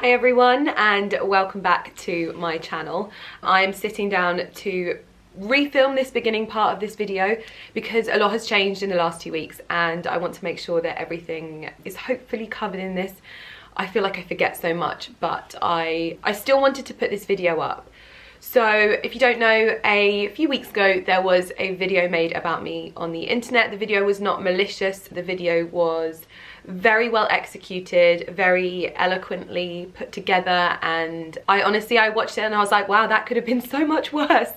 Hi everyone and welcome back to my channel. I'm sitting down to refilm this beginning part of this video because a lot has changed in the last 2 weeks and I want to make sure that everything is hopefully covered in this. I feel like I forget so much, but I still wanted to put this video up. So if you don't know, a few weeks ago there was a video made about me on the internet. The video was not malicious. The video was very well executed, very eloquently put together, and I watched it and I was like, wow, that could have been so much worse.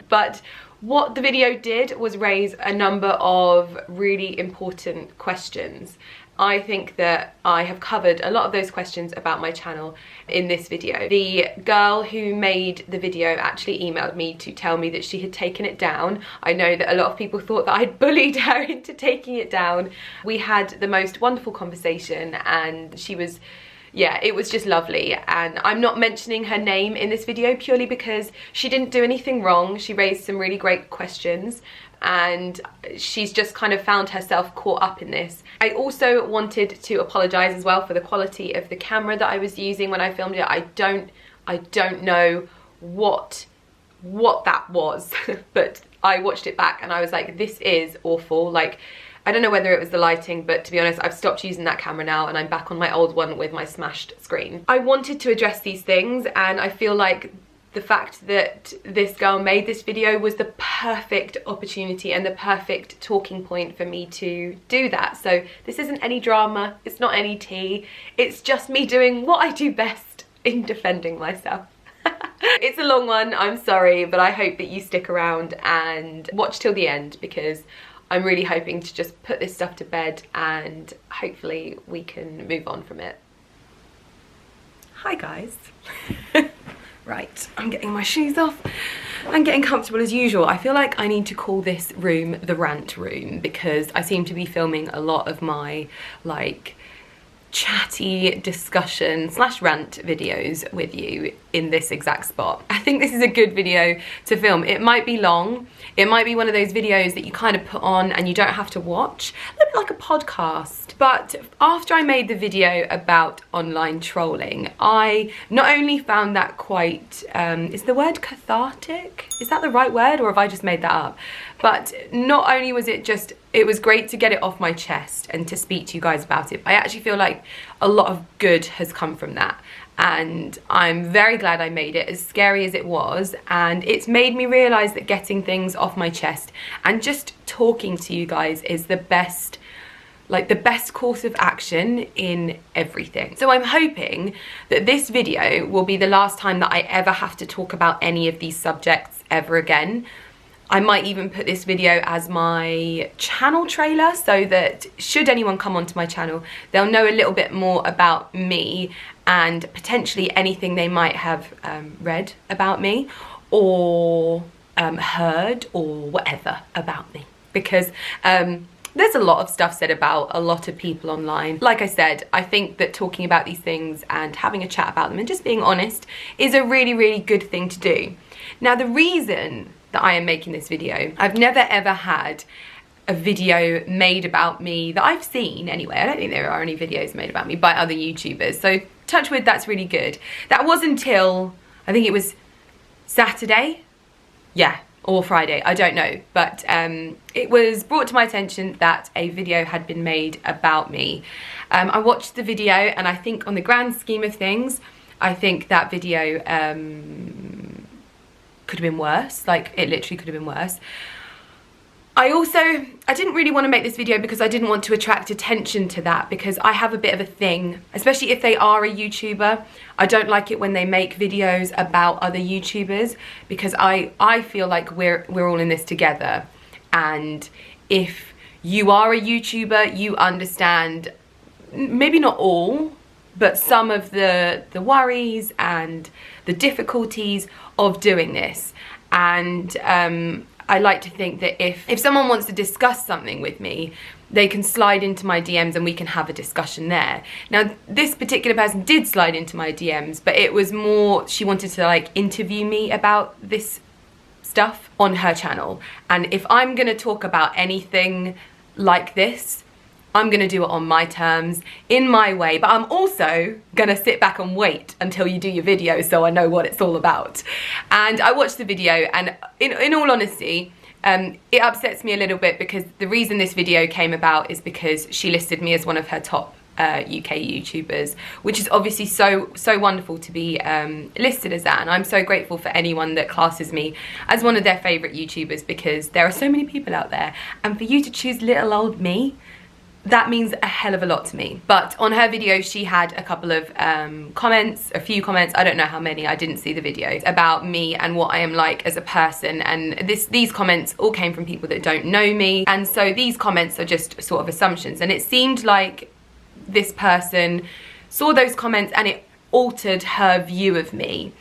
But what the video did was raise a number of really important questions. I think that I have covered a lot of those questions about my channel in this video. The girl who made the video actually emailed me to tell me that she had taken it down. I know that a lot of people thought that I'd bullied her into taking it down. We had the most wonderful conversation and she was, yeah, it was just lovely. And I'm not mentioning her name in this video purely because she didn't do anything wrong. She raised some really great questions and she's just kind of found herself caught up in this. I also wanted to apologise as well for the quality of the camera that I was using when I filmed it. I don't know what that was, but I watched it back and I was like, this is awful. Like, I don't know whether it was the lighting, but to be honest, I've stopped using that camera now and I'm back on my old one with my smashed screen. I wanted to address these things and I feel like the fact that this girl made this video was the perfect opportunity and the perfect talking point for me to do that. So this isn't any drama, it's not any tea, it's just me doing what I do best in defending myself. It's a long one, I'm sorry, but I hope that you stick around and watch till the end because I'm really hoping to just put this stuff to bed and hopefully we can move on from it. Hi guys. Right, I'm getting my shoes off and getting comfortable as usual. I feel like I need to call this room the rant room because I seem to be filming a lot of my like chatty discussion / rant videos with you in this exact spot. I think this is a good video to film. It might be long, it might be one of those videos that you kind of put on and you don't have to watch, a little bit like a podcast. But after I made the video about online trolling, I not only found that quite, is the word cathartic? Is that the right word or have I just made that up? But not only was it just, it was great to get it off my chest and to speak to you guys about it. I actually feel like a lot of good has come from that. And I'm very glad I made it, as scary as it was. And it's made me realise that getting things off my chest and just talking to you guys is the best, like the best course of action in everything. So I'm hoping that this video will be the last time that I ever have to talk about any of these subjects ever again. I might even put this video as my channel trailer so that should anyone come onto my channel, they'll know a little bit more about me and potentially anything they might have read about me or heard or whatever about me. Because there's a lot of stuff said about a lot of people online. Like I said, I think that talking about these things and having a chat about them and just being honest is a really, really good thing to do. Now, the reason that I am making this video, I've never ever had a video made about me that I've seen anyway. I don't think there are any videos made about me by other YouTubers. So touch wood, that's really good. That was until, I think it was Saturday. Yeah. Or Friday, I don't know, but it was brought to my attention that a video had been made about me. I watched the video and I think on the grand scheme of things, I think that video could have been worse, like it literally could have been worse. I didn't really want to make this video because I didn't want to attract attention to that, because I have a bit of a thing, especially if they are a YouTuber. I don't like it when they make videos about other YouTubers because I feel like we're all in this together. And if you are a YouTuber, you understand, maybe not all, but some of the worries and the difficulties of doing this. And I like to think that if someone wants to discuss something with me, they can slide into my DMs and we can have a discussion there. Now, this particular person did slide into my DMs, but it was more, she wanted to like interview me about this stuff on her channel. And if I'm gonna talk about anything like this, I'm gonna do it on my terms, in my way, but I'm also gonna sit back and wait until you do your video so I know what it's all about. And I watched the video, and in all honesty, it upsets me a little bit, because the reason this video came about is because she listed me as one of her top UK YouTubers, which is obviously so wonderful to be listed as that, and I'm so grateful for anyone that classes me as one of their favourite YouTubers, because there are so many people out there, and for you to choose little old me, that means a hell of a lot to me. But on her video, she had a couple of comments, a few comments, I don't know how many, I didn't see the video, about me and what I am like as a person. And these comments all came from people that don't know me. And so these comments are just sort of assumptions. And it seemed like this person saw those comments and it altered her view of me.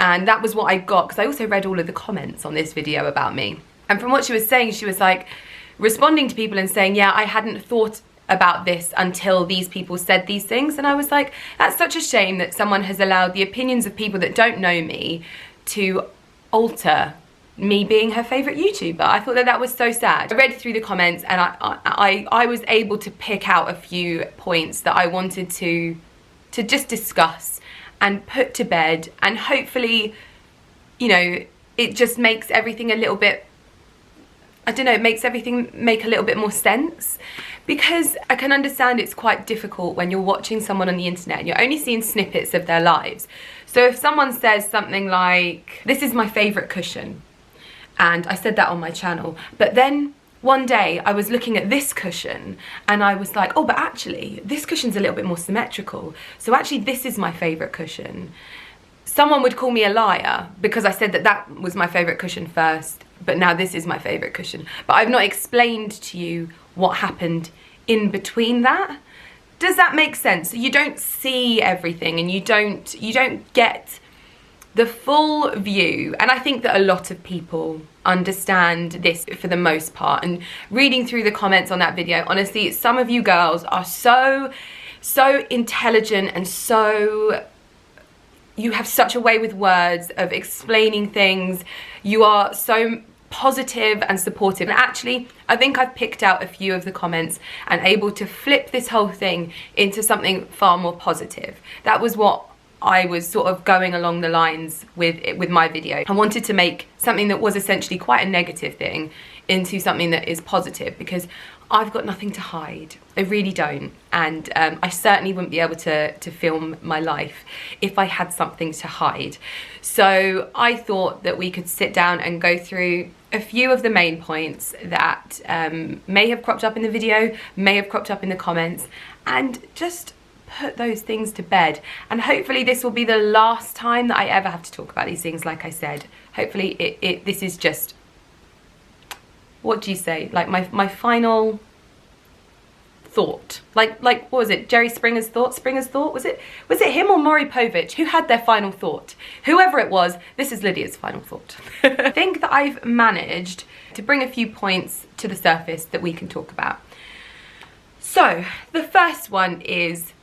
And that was what I got, because I also read all of the comments on this video about me. And from what she was saying, she was like responding to people and saying, yeah, I hadn't thought about this until these people said these things. And I was like, that's such a shame that someone has allowed the opinions of people that don't know me to alter me being her favourite YouTuber. I thought that was so sad. I read through the comments, and I was able to pick out a few points that I wanted to just discuss and put to bed, and hopefully, you know, it just makes everything a little bit, I don't know, it makes everything make a little bit more sense. Because I can understand it's quite difficult when you're watching someone on the internet and you're only seeing snippets of their lives. So if someone says something like, this is my favourite cushion, and I said that on my channel, but then one day I was looking at this cushion and I was like, oh, but actually this cushion's a little bit more symmetrical, so actually this is my favourite cushion. Someone would call me a liar because I said that that was my favourite cushion first, but now this is my favourite cushion. But I've not explained to you what happened in between that. Does that make sense? You don't see everything, and you don't get the full view. And I think that a lot of people understand this for the most part. And reading through the comments on that video, honestly, some of you girls are so intelligent, and you have such a way with words of explaining things. You are so positive and supportive. And actually, I think I've picked out a few of the comments and able to flip this whole thing into something far more positive. That was what I was sort of going along the lines with my video. I wanted to make something that was essentially quite a negative thing into something that is positive, because I've got nothing to hide. I really don't. And I certainly wouldn't be able to film my life if I had something to hide. So I thought that we could sit down and go through a few of the main points that may have cropped up in the video, may have cropped up in the comments, and just put those things to bed. And hopefully this will be the last time that I ever have to talk about these things. Like I said, hopefully this is just, what do you say, like my final thought. Like what was it, Jerry Springer's thought? Was it him or Maury Povich? Who had their final thought? Whoever it was, this is Lydia's final thought. I think that I've managed to bring a few points to the surface that we can talk about. So the first one is,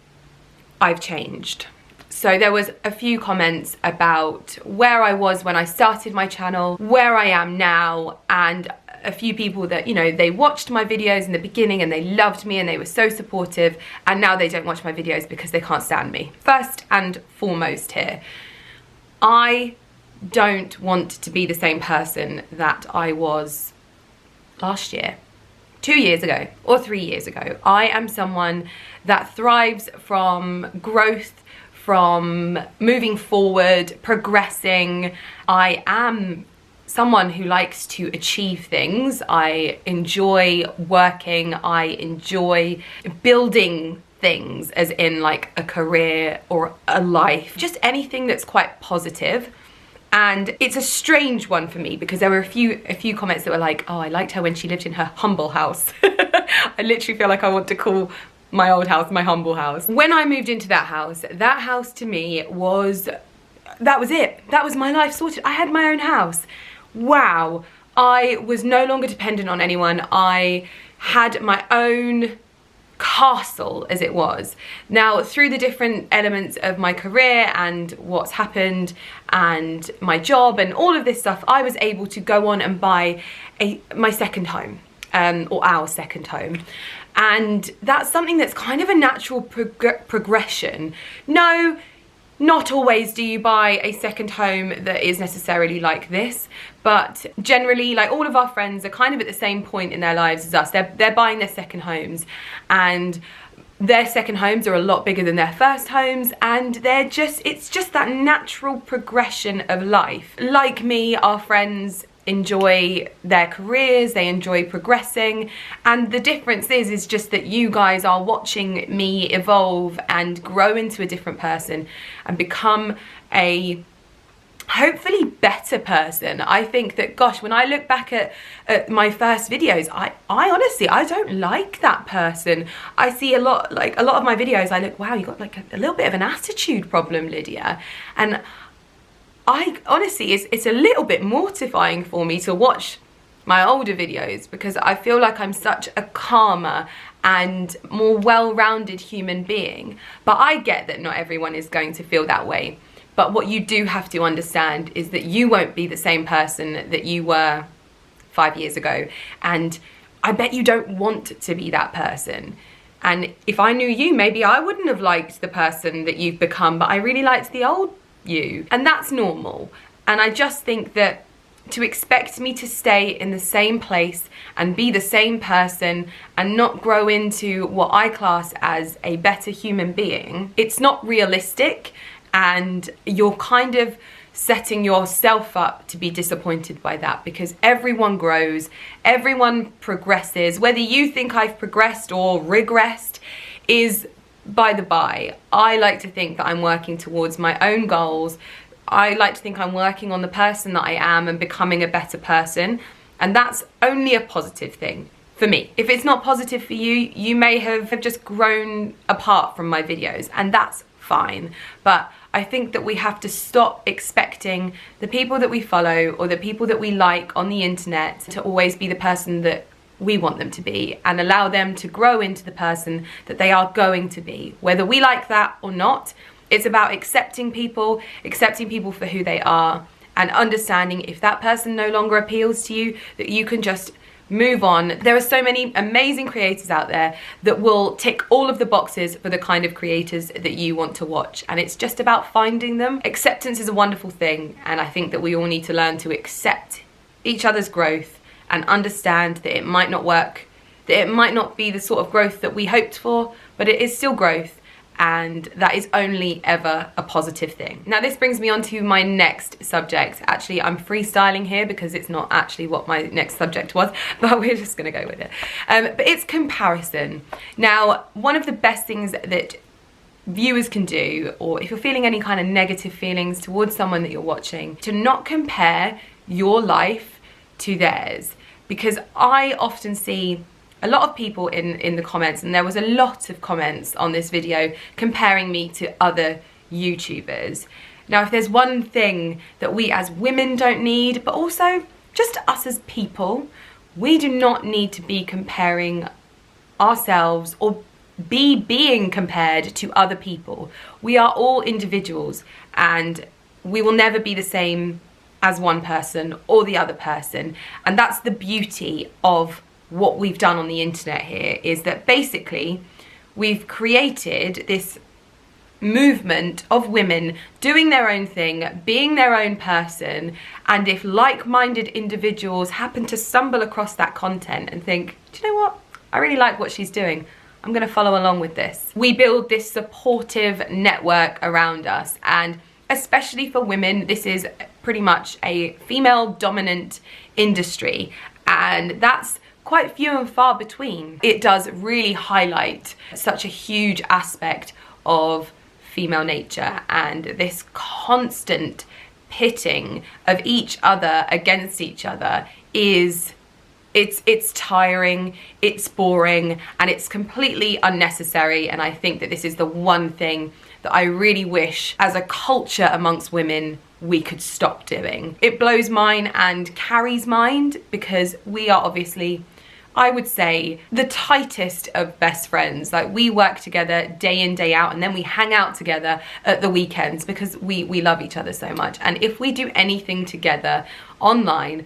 I've changed. So there was a few comments about where I was when I started my channel, where I am now, and a few people that, you know, they watched my videos in the beginning and they loved me and they were so supportive, and now they don't watch my videos because they can't stand me. First and foremost here, I don't want to be the same person that I was last year, 2 years ago, or 3 years ago. I am someone that thrives from growth, from moving forward, progressing. I am someone who likes to achieve things. I enjoy working, I enjoy building things, as in like a career or a life, just anything that's quite positive. And it's a strange one for me because there were a few comments that were like, oh, I liked her when she lived in her humble house. I literally feel like I want to call my old house my humble house. When I moved into that house to me was, that was it. That was my life sorted. I had my own house. Wow. I was no longer dependent on anyone. I had my own castle, as it was. Now, through the different elements of my career and what's happened and my job and all of this stuff, I was able to go on and buy my second home, or our second home. And that's something that's kind of a natural progression. No, not always do you buy a second home that is necessarily like this, but generally, like, all of our friends are kind of at the same point in their lives as us. They're buying their second homes, and their second homes are a lot bigger than their first homes, and it's just that natural progression of life. Like me, our friends enjoy their careers, they enjoy progressing, and the difference is just that you guys are watching me evolve and grow into a different person and become a hopefully better person. I think that, gosh, when I look back at my first videos, I honestly, I don't like that person. I see a lot of my videos, I look, wow, you got like a little bit of an attitude problem, Lydia. And I honestly, it's a little bit mortifying for me to watch my older videos, because I feel like I'm such a calmer and more well-rounded human being. But I get that not everyone is going to feel that way. But what you do have to understand is that you won't be the same person that you were 5 years ago. And I bet you don't want to be that person. And if I knew you, maybe I wouldn't have liked the person that you've become, but I really liked the old you. And that's normal. And I just think that to expect me to stay in the same place and be the same person and not grow into what I class as a better human being, it's not realistic, and you're kind of setting yourself up to be disappointed by that, because everyone grows, everyone progresses. Whether you think I've progressed or regressed is by the by. I like to think that I'm working towards my own goals. I like to think I'm working on the person that I am and becoming a better person, and that's only a positive thing for me. If it's not positive for you, you may have just grown apart from my videos, and that's fine. But I think that we have to stop expecting the people that we follow or the people that we like on the internet to always be the person that we want them to be, and allow them to grow into the person that they are going to be, whether we like that or not. It's about accepting people for who they are, and understanding if that person no longer appeals to you, that you can just move on. There are so many amazing creators out there that will tick all of the boxes for the kind of creators that you want to watch, and it's just about finding them. Acceptance is a wonderful thing, and I think that we all need to learn to accept each other's growth and understand that it might not work, that it might not be the sort of growth that we hoped for, but it is still growth, and that is only ever a positive thing. Now this brings me on to my next subject. Actually, I'm freestyling here because it's not actually what my next subject was, but we're just gonna go with it. But it's comparison. Now, one of the best things that viewers can do, or if you're feeling any kind of negative feelings towards someone that you're watching, to not compare your life to theirs, because I often see a lot of people in the comments, and there was a lot of comments on this video comparing me to other YouTubers. Now, if there's one thing that we as women don't need, but also just us as people, we do not need to be comparing ourselves or being compared to other people. We are all individuals, and we will never be the same as one person or the other person. And that's the beauty of what we've done on the internet here, is that basically we've created this movement of women doing their own thing, being their own person, and if like-minded individuals happen to stumble across that content and think, do you know what, I really like what she's doing, I'm gonna follow along with this. We build this supportive network around us, and especially for women, this is pretty much a female dominant industry, and that's quite few and far between. It does really highlight such a huge aspect of female nature, and this constant pitting of each other against each other is, it's tiring, it's boring, and it's completely unnecessary. And I think that this is the one thing that I really wish as a culture amongst women we could stop doing. It blows mine and Carrie's mind, because we are obviously, I would say, the tightest of best friends. Like, we work together day in, day out, and then we hang out together at the weekends because we love each other so much. And if we do anything together online,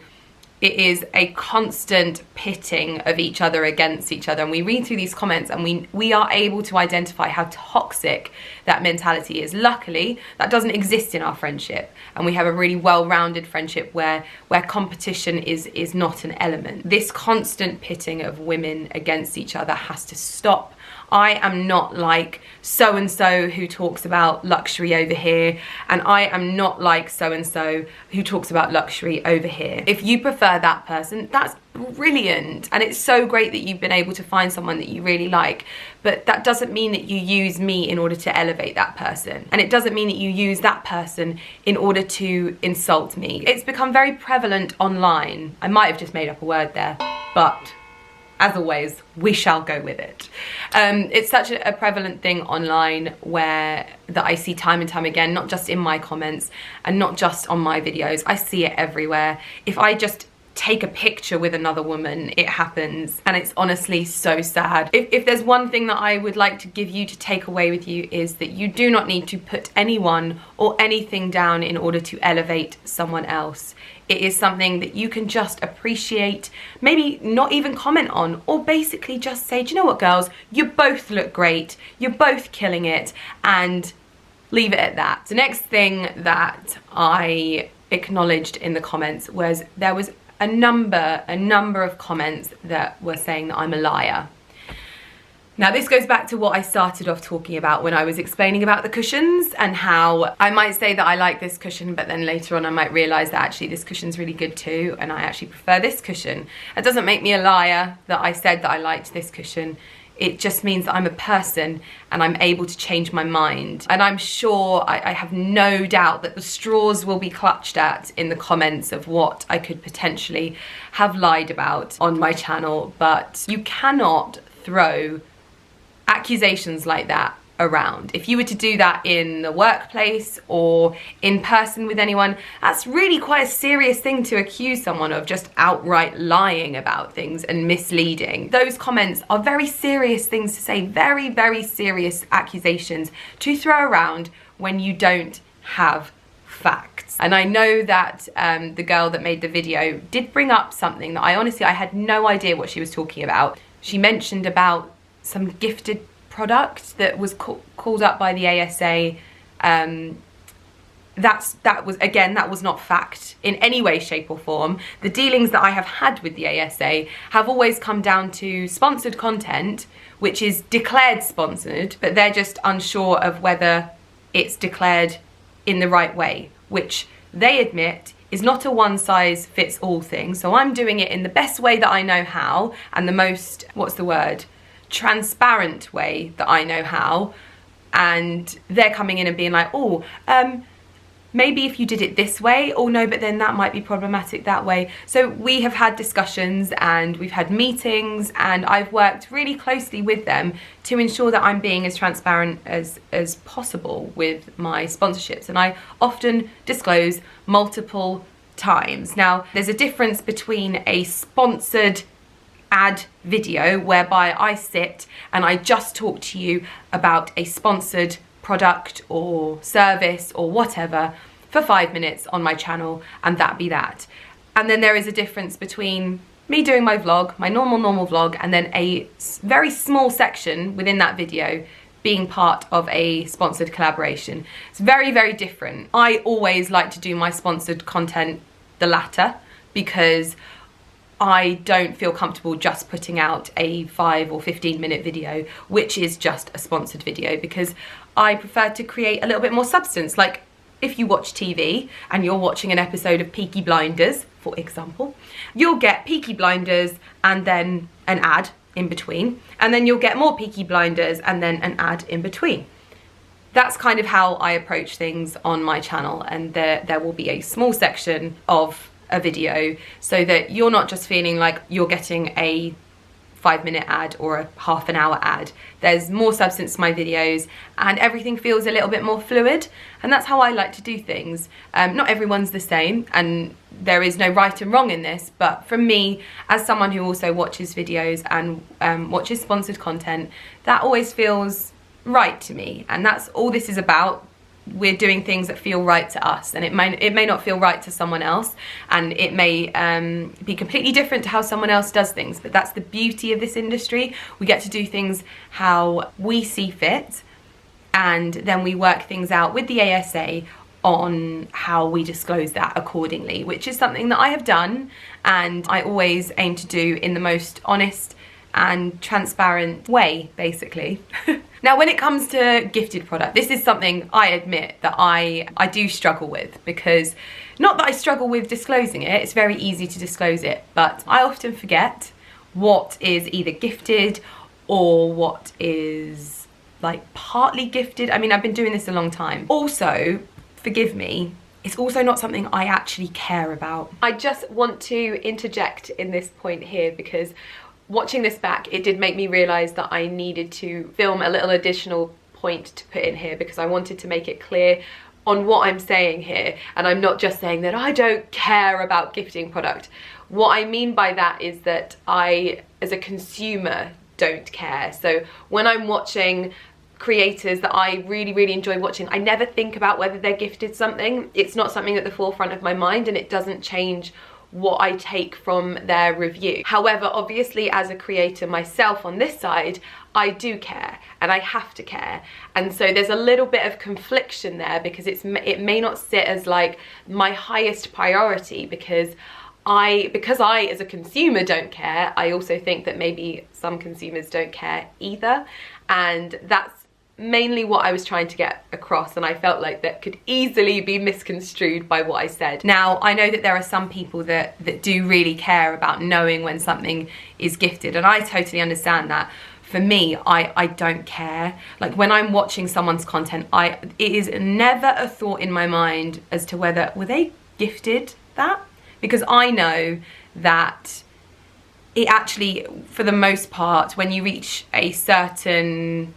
it is a constant pitting of each other against each other. And we read through these comments and we are able to identify how toxic that mentality is. Luckily, that doesn't exist in our friendship. And we have a really well-rounded friendship where competition is not an element. This constant pitting of women against each other has to stop. I am not like so-and-so who talks about luxury over here, and I am not like so-and-so who talks about luxury over here. If you prefer that person, that's brilliant, and it's so great that you've been able to find someone that you really like, but that doesn't mean that you use me in order to elevate that person, and it doesn't mean that you use that person in order to insult me. It's become very prevalent online. I might have just made up a word there, but as always, we shall go with it. It's such a prevalent thing online that I see time and time again, not just in my comments and not just on my videos. I see it everywhere. If I just take a picture with another woman, it happens, and it's honestly so sad. If there's one thing that I would like to give you to take away with you, is that you do not need to put anyone or anything down in order to elevate someone else. It is something that you can just appreciate, maybe not even comment on, or basically just say, do you know what, girls, you both look great, you're both killing it, and leave it at that. The next thing that I acknowledged in the comments was there was a number of comments that were saying that I'm a liar. Now, this goes back to what I started off talking about when I was explaining about the cushions, and how I might say that I like this cushion, but then later on I might realise that actually this cushion's really good too, and I actually prefer this cushion. It doesn't make me a liar that I said that I liked this cushion. It just means that I'm a person and I'm able to change my mind. And I'm sure, I have no doubt that the straws will be clutched at in the comments of what I could potentially have lied about on my channel, but you cannot throw accusations like that around. If you were to do that in the workplace or in person with anyone, that's really quite a serious thing to accuse someone of, just outright lying about things and misleading. Those comments are very serious things to say, very, very serious accusations to throw around when you don't have facts. And I know that the girl that made the video did bring up something that I had no idea what she was talking about. She mentioned about some gifted product that was called up by the ASA. That was not fact in any way, shape or form. The dealings that I have had with the ASA have always come down to sponsored content, which is declared sponsored, but they're just unsure of whether it's declared in the right way, which they admit is not a one-size-fits-all thing. So I'm doing it in the best way that I know how, and the most, transparent way that I know how, and they're coming in and being like, oh, maybe if you did it this way, or no, but then that might be problematic that way. So we have had discussions and we've had meetings, and I've worked really closely with them to ensure that I'm being as transparent as possible with my sponsorships, and I often disclose multiple times. Now, there's a difference between a sponsored ad video whereby I sit and I just talk to you about a sponsored product or service or whatever for 5 minutes on my channel, and that be that. And then there is a difference between me doing my vlog, my normal vlog, and then a very small section within that video being part of a sponsored collaboration. It's very, very different. I always like to do my sponsored content the latter, because I don't feel comfortable just putting out a 5 or 15 minute video, which is just a sponsored video, because I prefer to create a little bit more substance. Like if you watch TV and you're watching an episode of Peaky Blinders, for example, you'll get Peaky Blinders and then an ad in between, and then you'll get more Peaky Blinders and then an ad in between. That's kind of how I approach things on my channel, and there will be a small section of a video so that you're not just feeling like you're getting a 5 minute ad or a half an hour ad. There's more substance to my videos and everything feels a little bit more fluid, and that's how I like to do things. Not everyone's the same, and there is no right and wrong in this, but from me, as someone who also watches videos and watches sponsored content, that always feels right to me, and that's all this is about. we're doing things that feel right to us, and it may not feel right to someone else, and it may be completely different to how someone else does things, but that's the beauty of this industry. We get to do things how we see fit, and then we work things out with the ASA on how we disclose that accordingly, which is something that I have done and I always aim to do in the most honest and transparent way, basically. Now, when it comes to gifted product, this is something I admit that I do struggle with, because not that I struggle with disclosing it, it's very easy to disclose it, but I often forget what is either gifted or what is like partly gifted. I mean, I've been doing this a long time. Also, forgive me, it's also not something I actually care about. I just want to interject in this point here, because watching this back, it did make me realise that I needed to film a little additional point to put in here, because I wanted to make it clear on what I'm saying here, and I'm not just saying that I don't care about gifting product. What I mean by that is that I, as a consumer, don't care. So when I'm watching creators that I really enjoy watching, I never think about whether they're gifted something. It's not something at the forefront of my mind, and it doesn't change what I take from their review. However, obviously as a creator myself on this side, I do care, and I have to care, and so there's a little bit of confliction there, because it may not sit as like my highest priority, because I as a consumer don't care. I also think that maybe some consumers don't care either, and that's mainly what I was trying to get across, and I felt like that could easily be misconstrued by what I said. Now, I know that there are some people that do really care about knowing when something is gifted, and I totally understand that. For me, I don't care. Like, when I'm watching someone's content, it is never a thought in my mind as to whether were they gifted that, because I know that it actually, for the most part, when you reach a certain,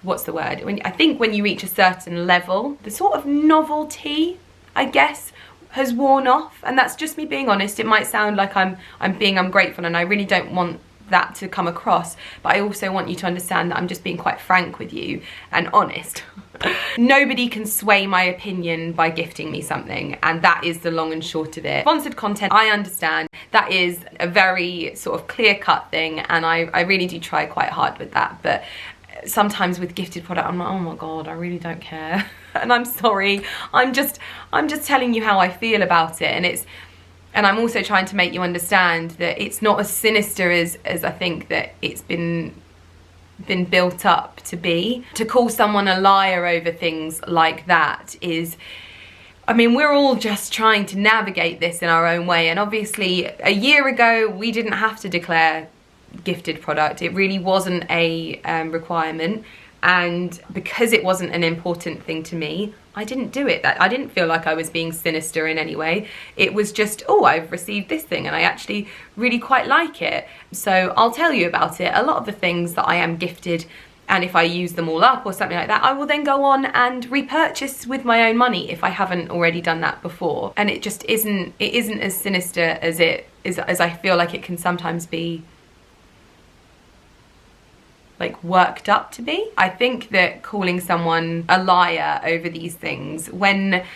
what's the word? I think when you reach a certain level, the sort of novelty, I guess, has worn off. And that's just me being honest. It might sound like I'm being ungrateful, and I really don't want that to come across, but I also want you to understand that I'm just being quite frank with you and honest. Nobody can sway my opinion by gifting me something, and that is the long and short of it. Sponsored content, I understand, that is a very sort of clear-cut thing, and I really do try quite hard with that, but sometimes with gifted product, I'm like, oh my god, I really don't care. And I'm sorry, I'm just telling you how I feel about it, and I'm also trying to make you understand that it's not as sinister as I think that it's been built up to be. To call someone a liar over things like that is, I mean, we're all just trying to navigate this in our own way, and obviously a year ago we didn't have to declare gifted product. It really wasn't a requirement, and because it wasn't an important thing to me, I didn't do it. I didn't feel like I was being sinister in any way. It was just, oh, I've received this thing and I actually really quite like it, so I'll tell you about it. A lot of the things that I am gifted, and if I use them all up or something like that, I will then go on and repurchase with my own money if I haven't already done that before. And it just isn't as sinister as I feel like it can sometimes be like worked up to be. I think that calling someone a liar over these things,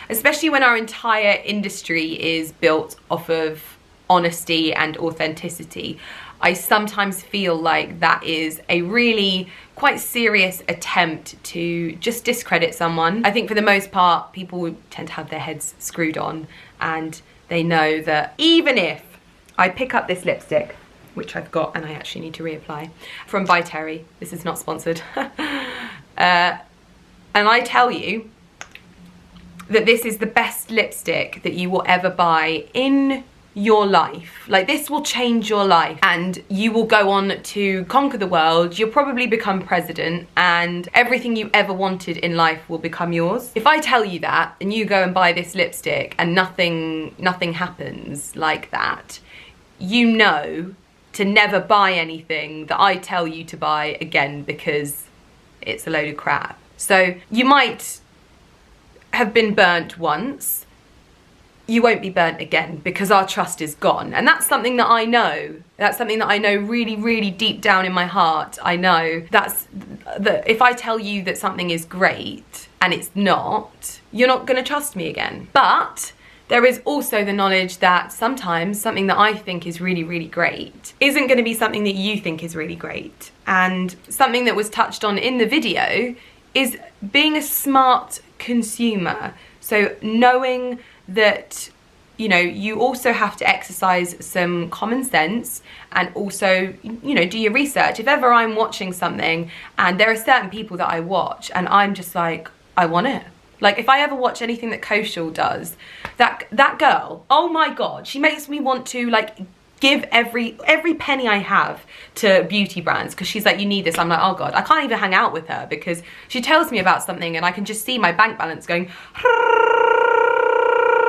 especially when our entire industry is built off of honesty and authenticity, I sometimes feel like that is a really quite serious attempt to just discredit someone. I think for the most part, people tend to have their heads screwed on, and they know that even if I pick up this lipstick, which I've got and I actually need to reapply, from By Terry, this is not sponsored, and I tell you that this is the best lipstick that you will ever buy in your life. Like, this will change your life, and you will go on to conquer the world. You'll probably become president, and everything you ever wanted in life will become yours. If I tell you that and you go and buy this lipstick and nothing happens like that, you know to never buy anything that I tell you to buy again, because it's a load of crap. So you might have been burnt once, you won't be burnt again, because our trust is gone. And that's something that I know. That's something that I know really deep down in my heart. I know that if I tell you that something is great and it's not, you're not going to trust me again. But there is also the knowledge that sometimes something that I think is really, really great isn't going to be something that you think is really great. And something that was touched on in the video is being a smart consumer. So knowing that, you know, you also have to exercise some common sense and also, you know, do your research. If ever I'm watching something and there are certain people that I watch and I'm just like, I want it. Like, if I ever watch anything that Cosmetic does, that girl, oh my God, she makes me want to, like, give every penny I have to beauty brands, because she's like, you need this. I'm like, oh God, I can't even hang out with her because she tells me about something and I can just see my bank balance going.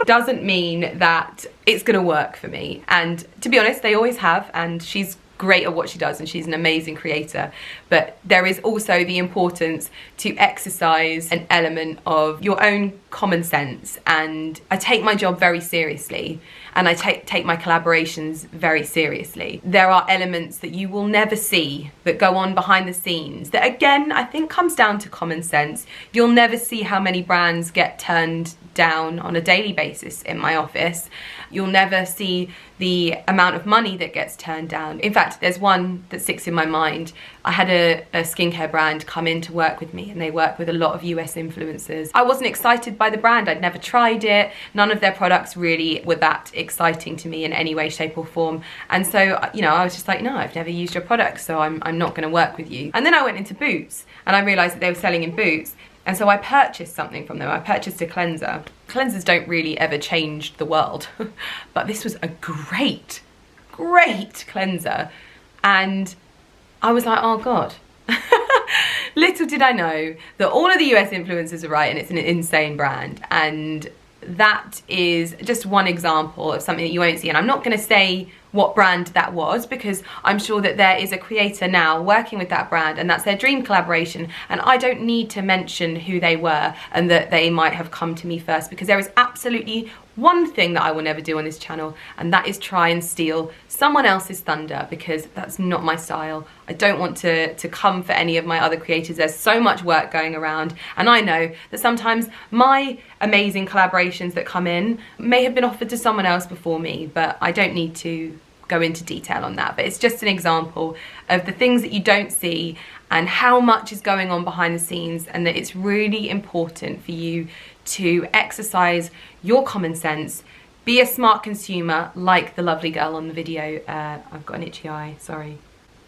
Doesn't mean that it's gonna work for me. And to be honest, they always have, and she's great at what she does and she's an amazing creator. But there is also the importance to exercise an element of your own common sense. And I take my job very seriously, and I take my collaborations very seriously. There are elements that you will never see that go on behind the scenes that, again, I think comes down to common sense. You'll never see how many brands get turned down on a daily basis in my office. You'll never see the amount of money that gets turned down. In fact, there's one that sticks in my mind. I had a skincare brand come in to work with me, and they work with a lot of US influencers. I wasn't excited by the brand. I'd never tried it. None of their products really were that exciting to me in any way, shape or form. And so, you know, I was just like, no, I've never used your product, so I'm not gonna work with you. And then I went into Boots and I realized that they were selling in Boots. And so I purchased something from them. I purchased a cleanser. Cleansers don't really ever change the world, but this was a great cleanser. And I was like, oh God. Little did I know that all of the US influencers are right and it's an insane brand. And that is just one example of something that you won't see. And I'm not gonna say what brand that was, because I'm sure that there is a creator now working with that brand and that's their dream collaboration, and I don't need to mention who they were and that they might have come to me first, because there is absolutely one thing that I will never do on this channel, and that is try and steal someone else's thunder, because that's not my style. I don't want to come for any of my other creators. There's so much work going around, and I know that sometimes my amazing collaborations that come in may have been offered to someone else before me, but I don't need to go into detail on that. But it's just an example of the things that you don't see and how much is going on behind the scenes, and that it's really important for you to exercise your common sense, be a smart consumer like the lovely girl on the video. I've got an itchy eye, sorry.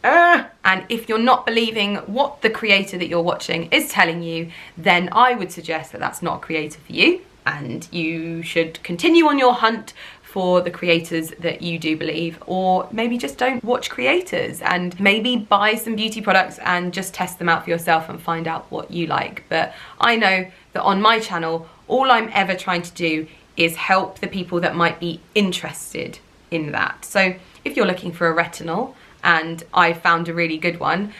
And if you're not believing what the creator that you're watching is telling you, then I would suggest that that's not a creator for you, and you should continue on your hunt for the creators that you do believe, or maybe just don't watch creators and maybe buy some beauty products and just test them out for yourself and find out what you like. But I know that on my channel, all I'm ever trying to do is help the people that might be interested in that. So if you're looking for a retinol and I found a really good one,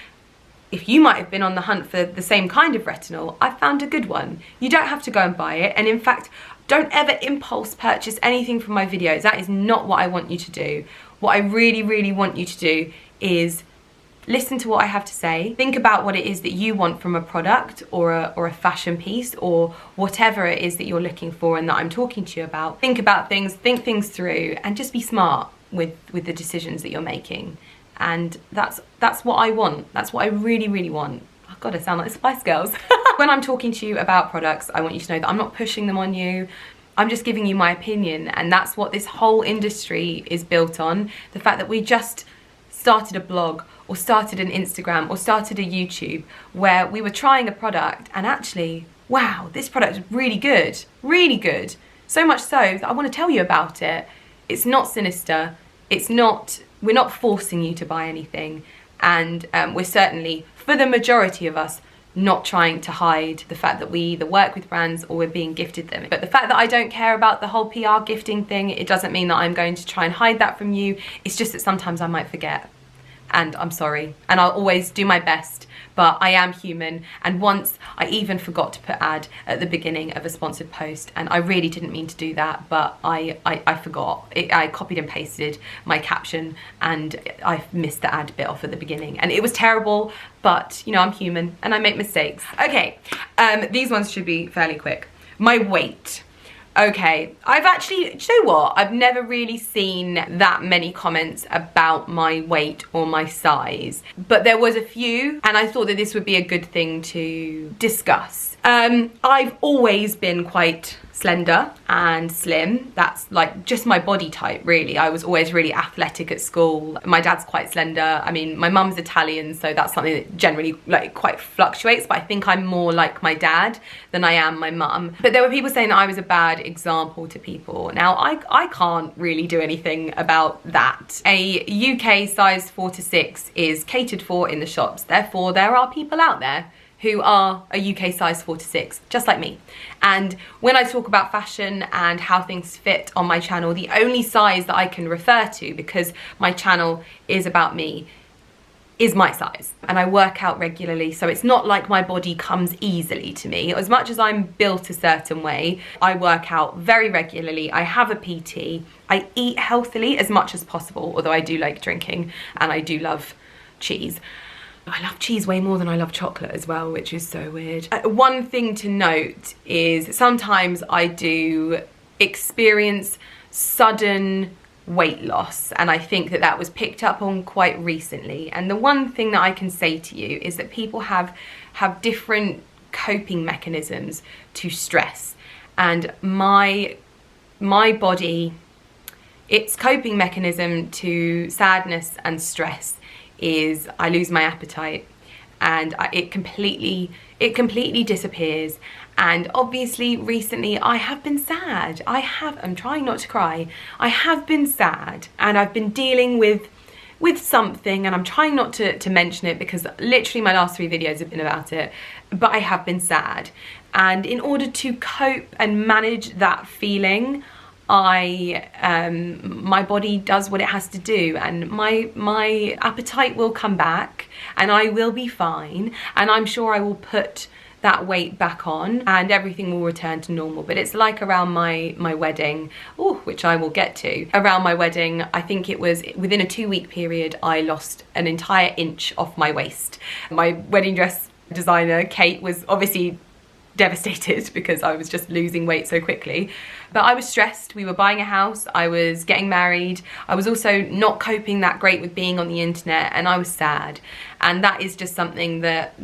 if you might have been on the hunt for the same kind of retinol, I found a good one. You don't have to go and buy it. And in fact, don't ever impulse purchase anything from my videos. That is not what I want you to do. What I really, really want you to do is listen to what I have to say. Think about what it is that you want from a product or a fashion piece or whatever it is that you're looking for and that I'm talking to you about. Think about things, think things through, and just be smart with the decisions that you're making. And that's what I want. That's what I really, really want. Oh God, I sound like the Spice Girls. When I'm talking to you about products, I want you to know that I'm not pushing them on you. I'm just giving you my opinion, and that's what this whole industry is built on. The fact that we just started a blog or started an Instagram or started a YouTube where we were trying a product and actually, wow, this product is really good, really good. So much so that I want to tell you about it. It's not sinister. We're not forcing you to buy anything. And we're certainly, for the majority of us, not trying to hide the fact that we either work with brands or we're being gifted them. But the fact that I don't care about the whole PR gifting thing, it doesn't mean that I'm going to try and hide that from you. It's just that sometimes I might forget. And I'm sorry. And I'll always do my best. But I am human, and once I even forgot to put ad at the beginning of a sponsored post, and I really didn't mean to do that, but I forgot. I copied and pasted my caption and I missed the ad bit off at the beginning, and it was terrible, but you know, I'm human and I make mistakes. Okay, these ones should be fairly quick. My weight. Okay, I've actually, do you know what? I've never really seen that many comments about my weight or my size, but there was a few, and I thought that this would be a good thing to discuss. I've always been quite slender and slim. That's like just my body type, really. I was always really athletic at school. My dad's quite slender. I mean, my mum's Italian, so that's something that generally like quite fluctuates, but I think I'm more like my dad than I am my mum. But there were people saying that I was a bad example to people. Now, I can't really do anything about that. A UK size 4 to 6 is catered for in the shops. Therefore, there are people out there who are a UK size 4 to 6, just like me. And when I talk about fashion and how things fit on my channel, the only size that I can refer to, because my channel is about me, is my size. And I work out regularly, so it's not like my body comes easily to me. As much as I'm built a certain way, I work out very regularly. I have a PT. I eat healthily as much as possible, although I do like drinking and I do love cheese. I love cheese way more than I love chocolate as well, which is so weird. One thing to note is sometimes I do experience sudden weight loss, and I think that that was picked up on quite recently. And the one thing that I can say to you is that people have different coping mechanisms to stress, and my body, its coping mechanism to sadness and stress is I lose my appetite, and it completely disappears. And obviously recently I have been sad. I'm trying not to cry. I have been sad, and I've been dealing with something, and I'm trying not to mention it because literally my last 3 videos have been about it, but I have been sad. And in order to cope and manage that feeling, my body does what it has to do, and my appetite will come back and I will be fine, and I'm sure I will put that weight back on and everything will return to normal. But it's like around my wedding, which I will get to. Around my wedding, I think it was within a 2-week period, I lost an entire inch off my waist. My wedding dress designer, Kate, was obviously devastated because I was just losing weight so quickly. But I was stressed. We were buying a house, I was getting married, I was also not coping that great with being on the internet, and I was sad. And that is just something that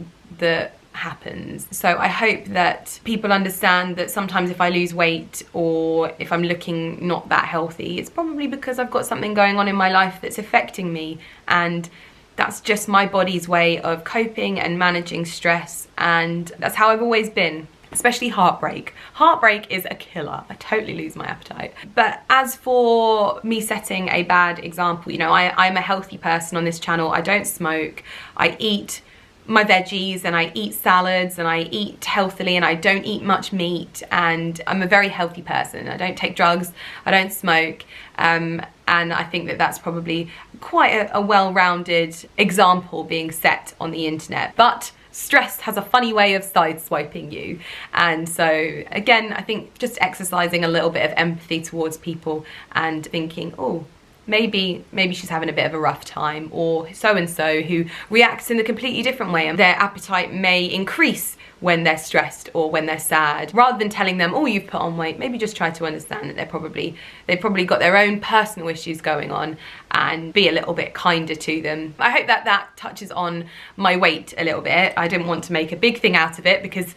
happens. So I hope that people understand that sometimes if I lose weight or if I'm looking not that healthy, it's probably because I've got something going on in my life that's affecting me, and that's just my body's way of coping and managing stress, and that's how I've always been. Especially heartbreak. Heartbreak is a killer. I totally lose my appetite. But as for me setting a bad example, you know, I'm a healthy person on this channel. I don't smoke. I eat my veggies and I eat salads and I eat healthily and I don't eat much meat, and I'm a very healthy person. I don't take drugs. I don't smoke. And I think that that's probably quite a well-rounded example being set on the internet. But stress has a funny way of sideswiping you, and so again, I think just exercising a little bit of empathy towards people and thinking, oh, maybe she's having a bit of a rough time, or so-and-so who reacts in a completely different way and their appetite may increase when they're stressed or when they're sad. Rather than telling them, oh, you've put on weight, maybe just try to understand that they've probably got their own personal issues going on, and be a little bit kinder to them. I hope that that touches on my weight a little bit. I didn't want to make a big thing out of it because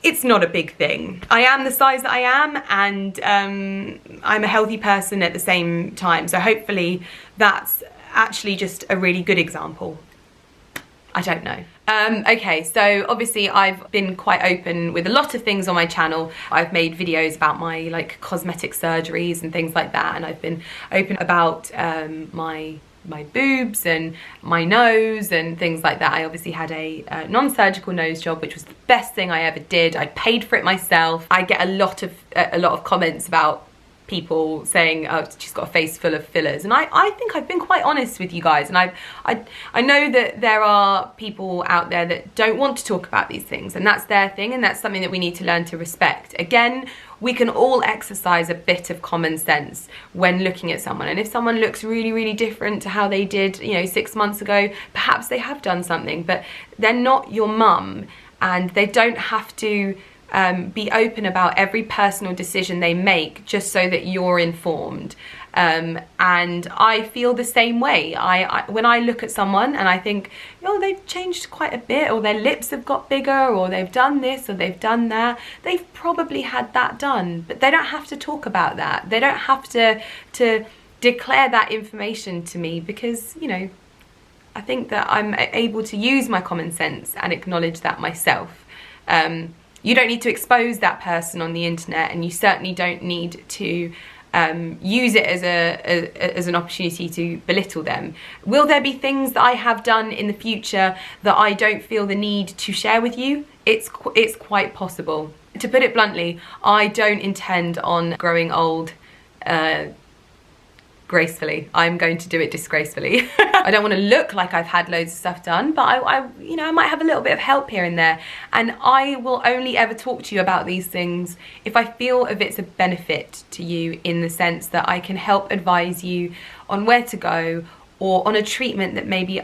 it's not a big thing. I am the size that I am, and I'm a healthy person at the same time. So hopefully that's actually just a really good example. I don't know. Okay, so obviously I've been quite open with a lot of things on my channel. I've made videos about my like cosmetic surgeries and things like that, and I've been open about my boobs and my nose and things like that. I obviously had a non-surgical nose job, which was the best thing I ever did. I paid for it myself. I get a lot of comments about people saying, oh, she's got a face full of fillers, and I think I've been quite honest with you guys, and I know that there are people out there that don't want to talk about these things, and that's their thing, and that's something that we need to learn to respect. Again, we can all exercise a bit of common sense when looking at someone, and if someone looks really, really different to how they did, you know, 6 months ago, perhaps they have done something, but they're not your mum, and they don't have to be open about every personal decision they make just so that you're informed. And I feel the same way. When I look at someone and I think, oh, they've changed quite a bit, or their lips have got bigger, or they've done this or they've done that, they've probably had that done, but they don't have to talk about that. They don't have to declare that information to me, because, you know, I think that I'm able to use my common sense and acknowledge that myself. You don't need to expose that person on the internet, and you certainly don't need to use it as an opportunity to belittle them. Will there be things that I have done in the future that I don't feel the need to share with you? It's quite possible. To put it bluntly, I don't intend on growing old gracefully. I'm going to do it disgracefully. I don't want to look like I've had loads of stuff done, but I you know, I might have a little bit of help here and there, and I will only ever talk to you about these things if I feel if it's a benefit to you, in the sense that I can help advise you on where to go, or on a treatment that maybe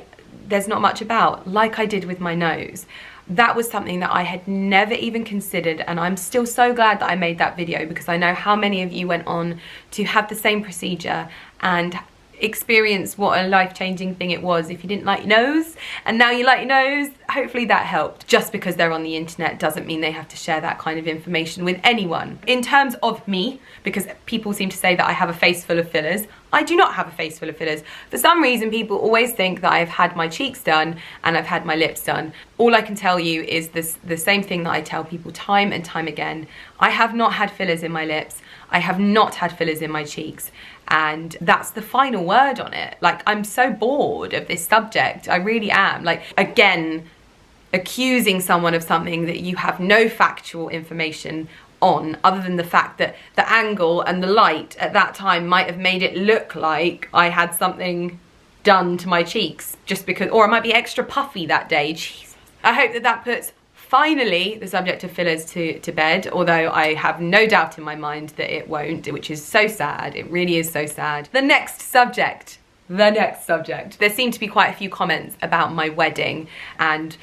there's not much about, like I did with my nose. That was something that I had never even considered, and I'm still so glad that I made that video, because I know how many of you went on to have the same procedure and experience what a life-changing thing it was if you didn't like your nose, and now you like your nose. Hopefully that helped. Just because they're on the internet doesn't mean they have to share that kind of information with anyone. In terms of me, because people seem to say that I have a face full of fillers, I do not have a face full of fillers. For some reason, people always think that I've had my cheeks done and I've had my lips done. All I can tell you is the same thing that I tell people time and time again. I have not had fillers in my lips. I have not had fillers in my cheeks. And that's the final word on it. Like, I'm so bored of this subject. I really am. Like, again, accusing someone of something that you have no factual information on, other than the fact that the angle and the light at that time might have made it look like I had something done to my cheeks, just because, or I might be extra puffy that day. Jesus. I hope that that puts finally the subject of fillers to bed, although I have no doubt in my mind that it won't, which is so sad. It really is so sad. The next subject. There seemed to be quite a few comments about my wedding, and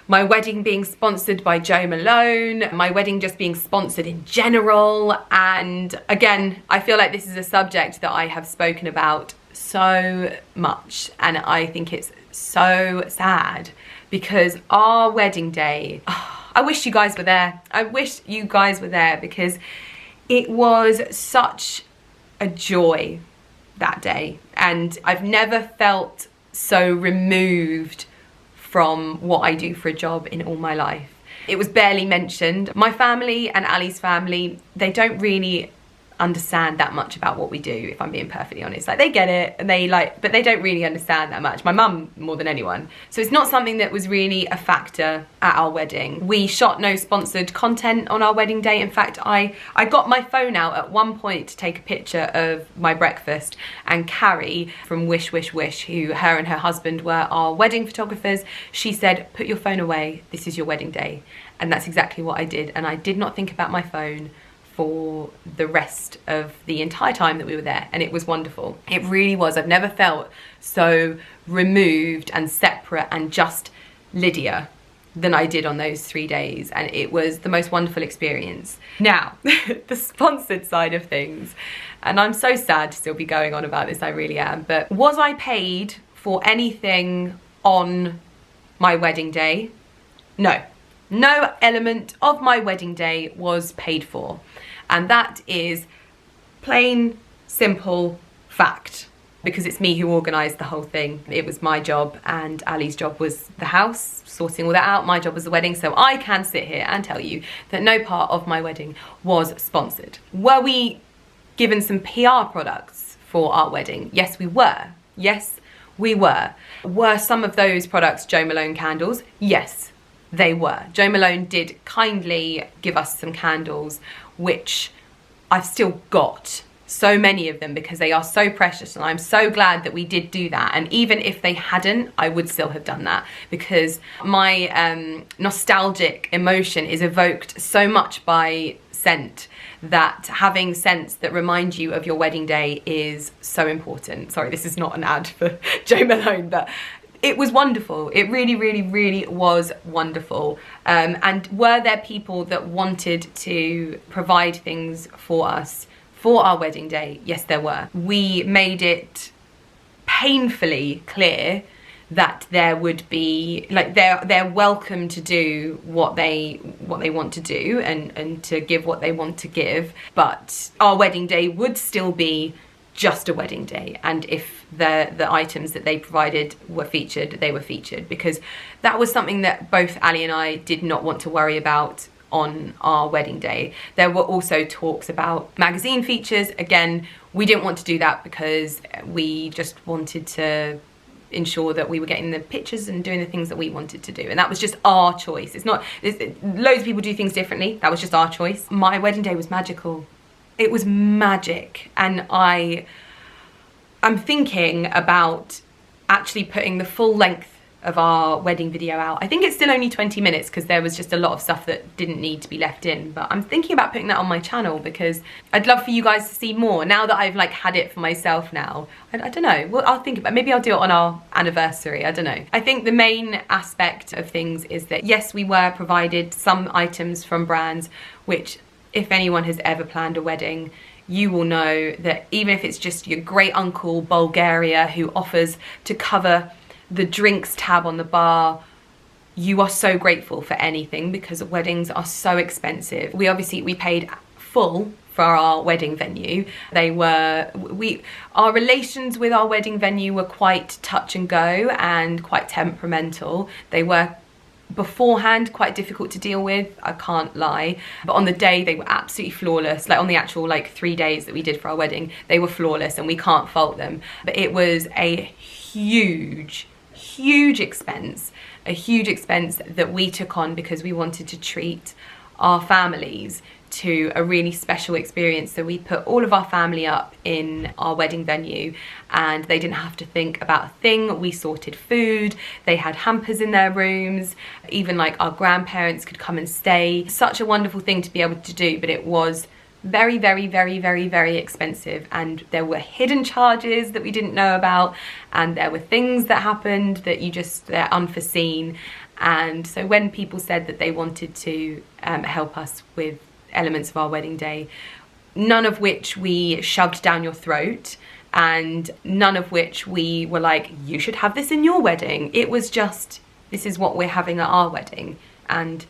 my wedding being sponsored by Jo Malone, my wedding just being sponsored in general. And again, I feel like this is a subject that I have spoken about so much, and I think it's so sad, because our wedding day, I wish you guys were there. I wish you guys were there, because it was such a joy that day, and I've never felt so removed from what I do for a job in all my life. It was barely mentioned. My family and Ali's family, they don't really understand that much about what we do, if I'm being perfectly honest. Like, they get it, and but they don't really understand that much. My mum more than anyone. So it's not something that was really a factor at our wedding. We shot no sponsored content on our wedding day. In fact, I got my phone out at one point to take a picture of my breakfast, and Carrie from Wish Wish Wish, who her and her husband were our wedding photographers, she said, put your phone away, this is your wedding day. And that's exactly what I did, and I did not think about my phone for the rest of the entire time that we were there, and it was wonderful. It really was. I've never felt so removed and separate and just Lydia than I did on those 3 days, and it was the most wonderful experience. Now, the sponsored side of things, and I'm so sad to still be going on about this, I really am, but was I paid for anything on my wedding day? No. No element of my wedding day was paid for. And that is plain, simple fact, because it's me who organised the whole thing. It was my job, and Ali's job was the house, sorting all that out. My job was the wedding, so I can sit here and tell you that no part of my wedding was sponsored. Were we given some PR products for our wedding? Yes, we were. Yes, we were. Were some of those products Jo Malone candles? Yes, they were. Jo Malone did kindly give us some candles, which I've still got so many of them, because they are so precious, and I'm so glad that we did do that. And even if they hadn't, I would still have done that, because my nostalgic emotion is evoked so much by scent, that having scents that remind you of your wedding day is so important. Sorry, this is not an ad for Jo Malone, but it was wonderful. It really, really, really was wonderful. And were there people that wanted to provide things for us for our wedding day? Yes, there were. We made it painfully clear that there would be, like, they're welcome to do what they want to do and to give what they want to give, but our wedding day would still be just a wedding day. And if the items that they provided were featured, they were featured, because that was something that both Ali and I did not want to worry about on our wedding day. There were also talks about magazine features. Again, we didn't want to do that because we just wanted to ensure that we were getting the pictures and doing the things that we wanted to do, and that was just our choice. Loads of people do things differently. That was just our choice. My wedding day was magical. It was magic, and I'm thinking about actually putting the full length of our wedding video out. I think it's still only 20 minutes because there was just a lot of stuff that didn't need to be left in, but I'm thinking about putting that on my channel because I'd love for you guys to see more now that I've like had it for myself now. I don't know, well, I'll think about, maybe I'll do it on our anniversary, I don't know. I think the main aspect of things is that yes, we were provided some items from brands, which if anyone has ever planned a wedding, you will know that even if it's just your great uncle Bulgaria who offers to cover the drinks tab on the bar, you are so grateful for anything because weddings are so expensive. We paid full for our wedding venue. Our relations with our wedding venue were quite touch and go and quite temperamental. They were beforehand quite difficult to deal with, I can't lie, but on the day they were absolutely flawless. Like on the actual like 3 days that we did for our wedding, they were flawless and we can't fault them. But it was a huge expense, that we took on because we wanted to treat our families to a really special experience. So we put all of our family up in our wedding venue and they didn't have to think about a thing. We sorted food, they had hampers in their rooms, even like our grandparents could come and stay. Such a wonderful thing to be able to do, but it was very, very, very, very, very expensive, and there were hidden charges that we didn't know about, and there were things that happened that they're unforeseen. And so when people said that they wanted to help us with elements of our wedding day, none of which we shoved down your throat and none of which we were like, you should have this in your wedding. It was just, this is what we're having at our wedding, and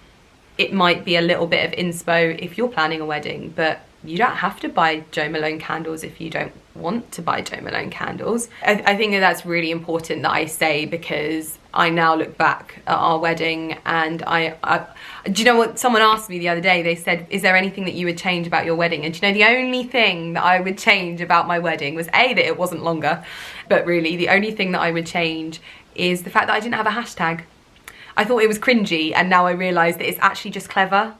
it might be a little bit of inspo if you're planning a wedding, but you don't have to buy Jo Malone candles if you don't want to buy Jo Malone candles. I think that that's really important that I say, because I now look back at our wedding and do you know what someone asked me the other day? They said, is there anything that you would change about your wedding? And do you know, the only thing that I would change about my wedding was A, that it wasn't longer, but really the only thing that I would change is the fact that I didn't have a hashtag. I thought it was cringy, and now I realise that it's actually just clever.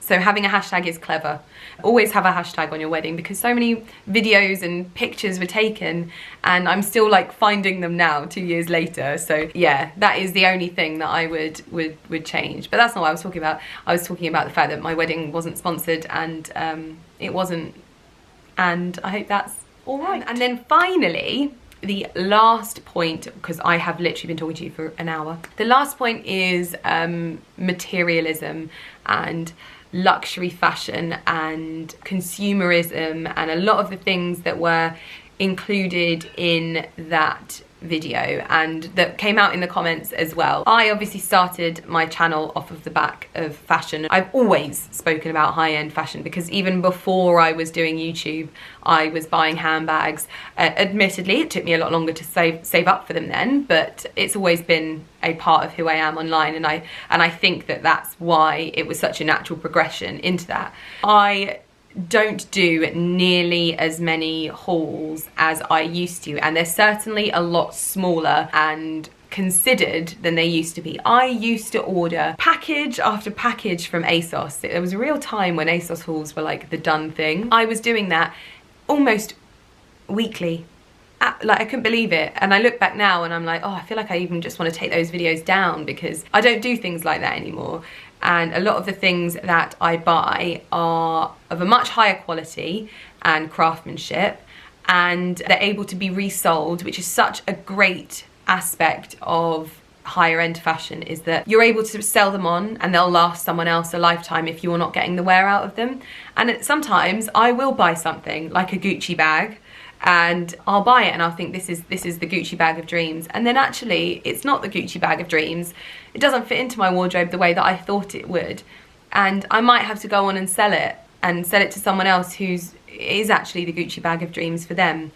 So having a hashtag is clever. Always have a hashtag on your wedding, because so many videos and pictures were taken and I'm still like finding them now 2 years later. So yeah, that is the only thing that I would change. But that's not what I was talking about. I was talking about the fact that my wedding wasn't sponsored, and it wasn't, and I hope that's all right. And then finally, the last point, because I have literally been talking to you for an hour. The last point is materialism and luxury fashion and consumerism, and a lot of the things that were included in that video and that came out in the comments as well. I obviously started my channel off of the back of fashion. I've always spoken about high-end fashion, because even before I was doing YouTube, I was buying handbags. Admittedly, it took me a lot longer to save up for them then, but it's always been a part of who I am online, and I think that that's why it was such a natural progression into that. I don't do nearly as many hauls as I used to, and they're certainly a lot smaller and considered than they used to be. I used to order package after package from ASOS. There was a real time when ASOS hauls were like the done thing. I was doing that almost weekly. Like, I couldn't believe it, and I look back now and I'm like, oh, I feel like I even just want to take those videos down, because I don't do things like that anymore. And a lot of the things that I buy are of a much higher quality and craftsmanship, and they're able to be resold, which is such a great aspect of higher end fashion is that you're able to sell them on and they'll last someone else a lifetime if you're not getting the wear out of them. And sometimes I will buy something like a Gucci bag and I'll buy it and I'll think this is the Gucci bag of dreams, and then actually it's not the Gucci bag of dreams. It doesn't fit into my wardrobe the way that I thought it would, and I might have to go on and sell it to someone else who's is actually the Gucci bag of dreams for them.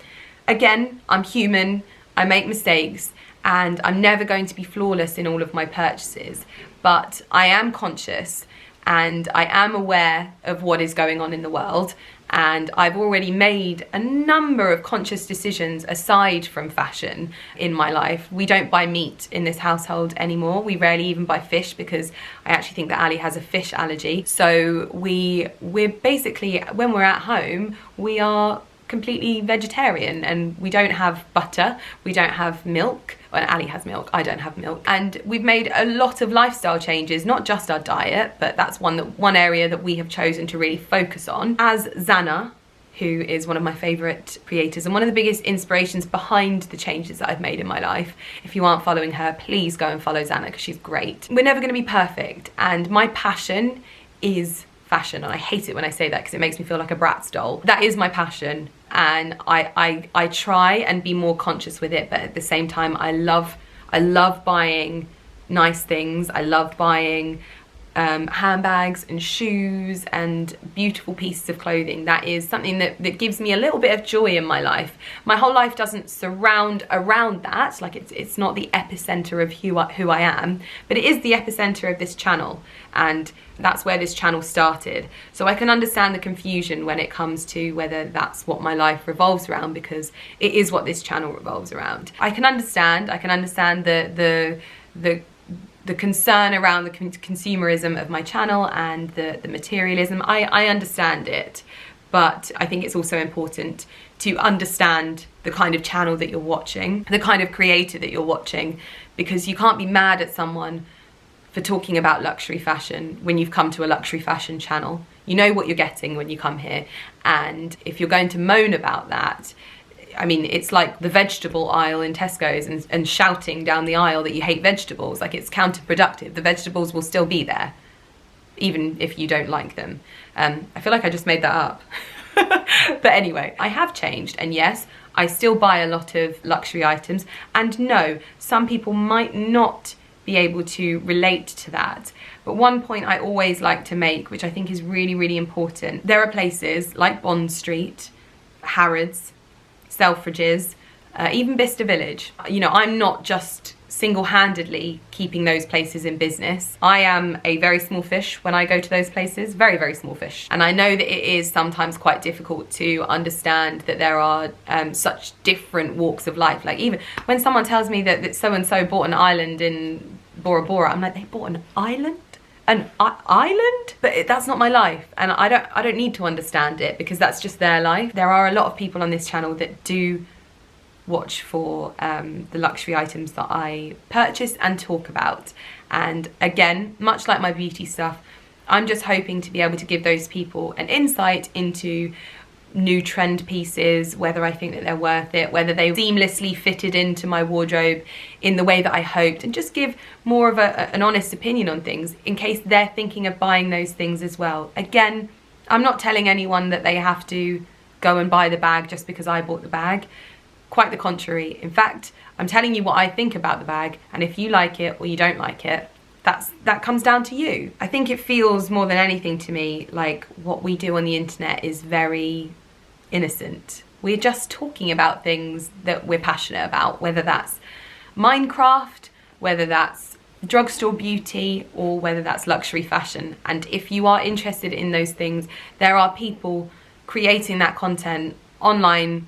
Again, I'm human, I make mistakes, and I'm never going to be flawless in all of my purchases, but I am conscious and I am aware of what is going on in the world, and I've already made a number of conscious decisions aside from fashion in my life. We don't buy meat in this household anymore. We rarely even buy fish because I actually think that Ali has a fish allergy. So we're basically, when we're at home, we are completely vegetarian, and we don't have butter, we don't have milk. Well, Ali has milk, I don't have milk. And we've made a lot of lifestyle changes, not just our diet, but that's one area that we have chosen to really focus on. As Zana, who is one of my favourite creators and one of the biggest inspirations behind the changes that I've made in my life. If you aren't following her, please go and follow Zana because she's great. We're never going to be perfect, and my passion is fashion, and I hate it when I say that because it makes me feel like a Bratz doll. That is my passion, and I try and be more conscious with it, but at the same time I love buying nice things. I love buying handbags and shoes and beautiful pieces of clothing. That is something that gives me a little bit of joy in my life. My whole life doesn't surround around that, like it's not the epicenter of who I am, but it is the epicenter of this channel, and that's where this channel started. So I can understand the confusion when it comes to whether that's what my life revolves around, because it is what this channel revolves around. I can understand the concern around the consumerism of my channel and the materialism. I understand it, but I think it's also important to understand the kind of channel that you're watching, the kind of creator that you're watching, because you can't be mad at someone for talking about luxury fashion when you've come to a luxury fashion channel. You know what you're getting when you come here, and if you're going to moan about that, I mean, it's like the vegetable aisle in Tesco's and shouting down the aisle that you hate vegetables. Like, it's counterproductive. The vegetables will still be there, even if you don't like them. I feel like I just made that up. But anyway, I have changed, and yes, I still buy a lot of luxury items, and no, some people might not be able to relate to that. But one point I always like to make, which I think is really, really important, there are places like Bond Street, Harrods, Selfridges, even Bicester Village. You know, I'm not just single-handedly keeping those places in business. I am a very small fish when I go to those places, very, very small fish. And I know that it is sometimes quite difficult to understand that there are such different walks of life. Like, even when someone tells me that so-and-so bought an island in Bora Bora, I'm like, they bought an island? An island? But that's not my life, and I don't need to understand it because that's just their life. There are a lot of people on this channel that do watch for the luxury items that I purchase and talk about, and again, much like my beauty stuff, I'm just hoping to be able to give those people an insight into new trend pieces, whether I think that they're worth it, whether they seamlessly fitted into my wardrobe in the way that I hoped, and just give more of an honest opinion on things in case they're thinking of buying those things as well. Again, I'm not telling anyone that they have to go and buy the bag just because I bought the bag. Quite the contrary. In fact, I'm telling you what I think about the bag, and if you like it or you don't like it, that comes down to you. I think it feels more than anything to me like what we do on the internet is very innocent. We're just talking about things that we're passionate about, whether that's Minecraft, whether that's drugstore beauty, or whether that's luxury fashion. And if you are interested in those things, there are people creating that content online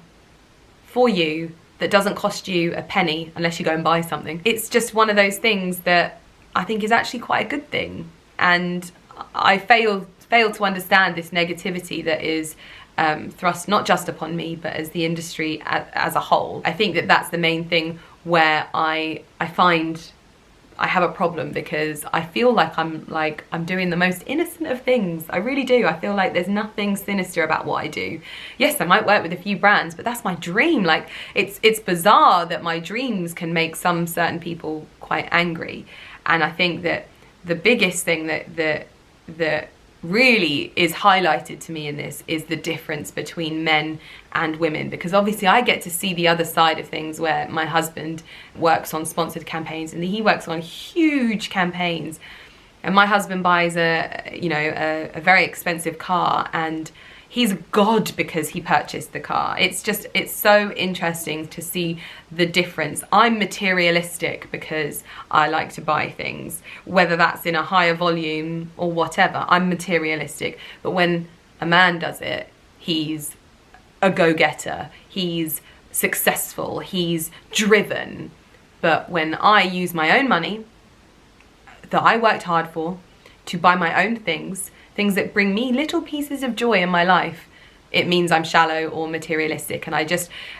for you that doesn't cost you a penny unless you go and buy something. It's just one of those things that I think is actually quite a good thing. And I fail to understand this negativity that is thrust not just upon me, but as the industry as a whole. I think that that's the main thing where I find I have a problem, because I feel like I'm doing the most innocent of things. I really do. I feel like there's nothing sinister about what I do. Yes, I might work with a few brands, but that's my dream. Like, it's bizarre that my dreams can make some certain people quite angry. And I think that the biggest thing that really is highlighted to me in this is the difference between men and women, because obviously I get to see the other side of things, where my husband works on sponsored campaigns and he works on huge campaigns, and my husband buys a very expensive car, and he's a god because he purchased the car. It's so interesting to see the difference. I'm materialistic because I like to buy things, whether that's in a higher volume or whatever. I'm materialistic. But when a man does it, he's a go-getter, he's successful, he's driven. But when I use my own money that I worked hard for to buy my own things things that bring me little pieces of joy in my life, it means I'm shallow or materialistic. And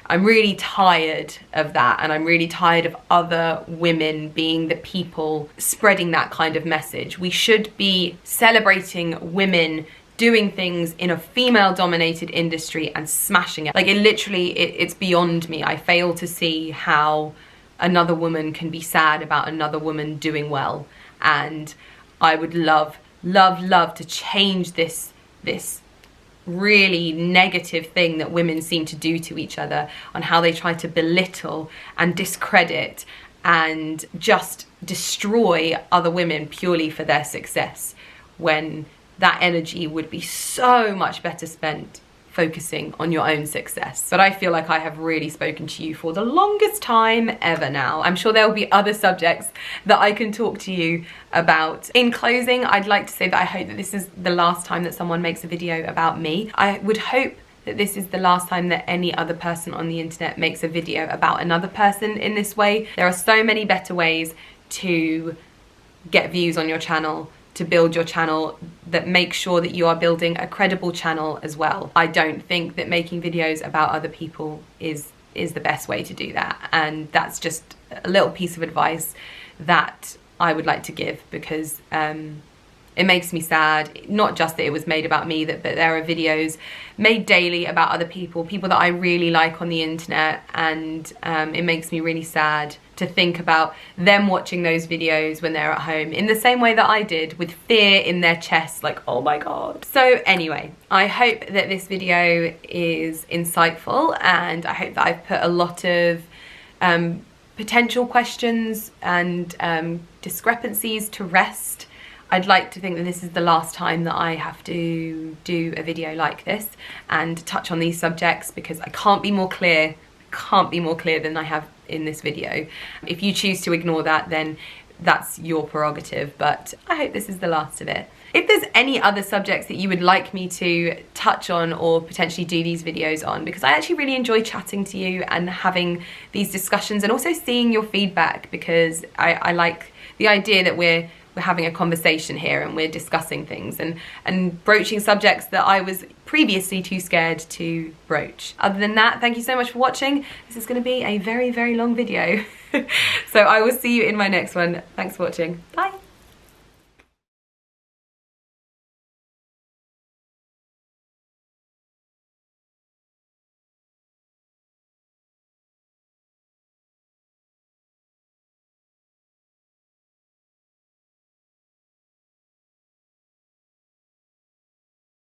I'm really tired of that, and I'm really tired of other women being the people spreading that kind of message. We should be celebrating women doing things in a female-dominated industry and smashing it. Like, it's beyond me. I fail to see how another woman can be sad about another woman doing well. And I would love to change this really negative thing that women seem to do to each other, on how they try to belittle and discredit and just destroy other women purely for their success, when that energy would be so much better spent focusing on your own success. But I feel like I have really spoken to you for the longest time ever now. I'm sure there will be other subjects that I can talk to you about. In closing, I'd like to say that I hope that this is the last time that someone makes a video about me. I would hope that this is the last time that any other person on the internet makes a video about another person in this way. There are so many better ways to get views on your channel, to build your channel, that make sure that you are building a credible channel as well. I don't think that making videos about other people is the best way to do that. And that's just a little piece of advice that I would like to give, because it makes me sad, not just that it was made about me, but there are videos made daily about other people that I really like on the internet, and it makes me really sad to think about them watching those videos when they're at home in the same way that I did, with fear in their chest, like, oh my god. So anyway, I hope that this video is insightful, and I hope that I've put a lot of potential questions and discrepancies to rest. I'd like to think that this is the last time that I have to do a video like this and touch on these subjects, because I can't be more clear than I have in this video. If you choose to ignore that, then that's your prerogative, but I hope this is the last of it. If there's any other subjects that you would like me to touch on or potentially do these videos on, because I actually really enjoy chatting to you and having these discussions, and also seeing your feedback, because I like the idea that we're having a conversation here and we're discussing things and broaching subjects that I was previously too scared to broach. Other than that, thank you so much for watching. This is going to be a very, very long video. So I will see you in my next one. Thanks for watching. Bye.